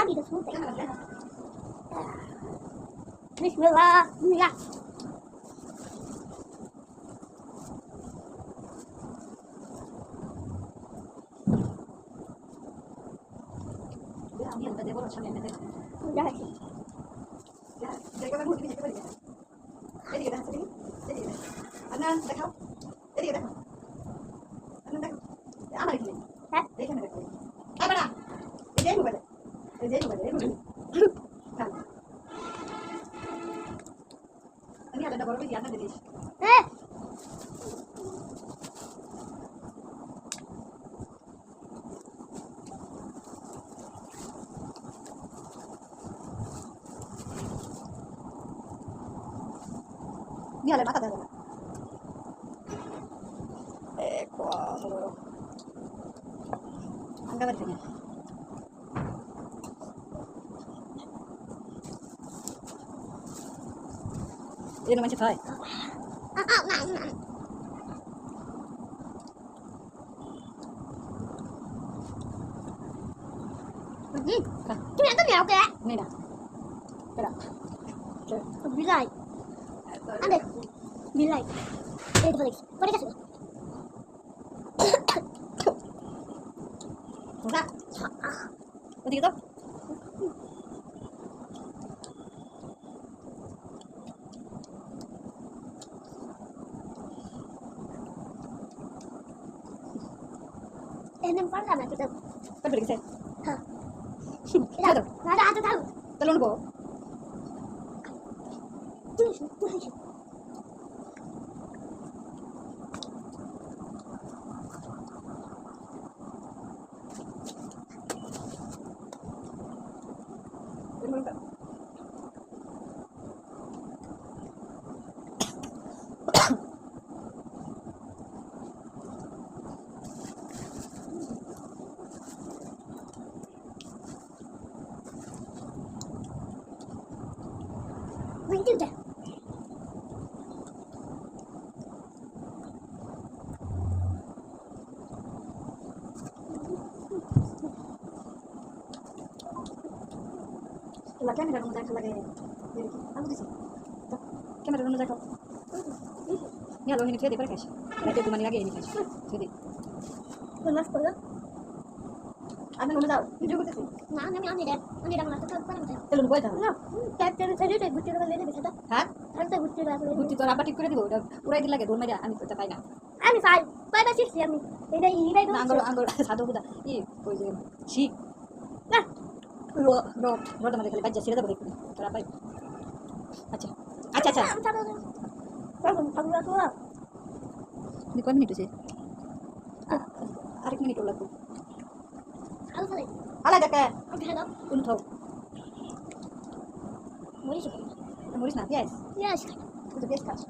lagi ke semut. Bismillah. Bismillah. Udah sih. Eh, Ini ada mata dah. Kuah loro. Angga berarti. Ini namanya cepai. nah. Chúng ta mèo kìa. Ini dah. Berak. Bilai. Ada. Bilai. Ini Felix. Kau dia kasih. Enggak. Nanti gitu. Ini apa nama kita? Kan beri saya. Hah. Tidak. Ada tahu. Telur bo. Tuh. Itu dah. Coba kamera rumah saya lagi. Aku di sini. Kamera rumah saya. Ini aloh ini dia pakai. Nanti aku mandi lagi ini kan. Jadi. Panas banget. Anda belum tahu. Video aku sih. Nah, ini dah. Ini dah masuk ke mana? Telur bo tahu. Nah, tadi udah gutir kan ini bisa dah. Hah? Harusnya gutir kan. Gutti তো rubber ঠিক করে দিব ওটা উড়াই দিলে লাগে দোল মেরে আমি করতে পাই না আমি পাই পাইছি আমি এইটাই তো আঙ্গুল আঙ্গুল সাদু বুদা ই ওই যে শিক না রো রো রোটা মধ্যে খালি বাজ্জা ছেড়ে দেবো দেখুন তোরা পাই আচ্ছা আচ্ছা আচ্ছা দি কয় মিনিট হয়েছে আরেক মিনিট লাগবে আলাই দেখে কোন থাও মরিস না পেঁয়াজ Yes. তুই তো পেঁয়াজ খাস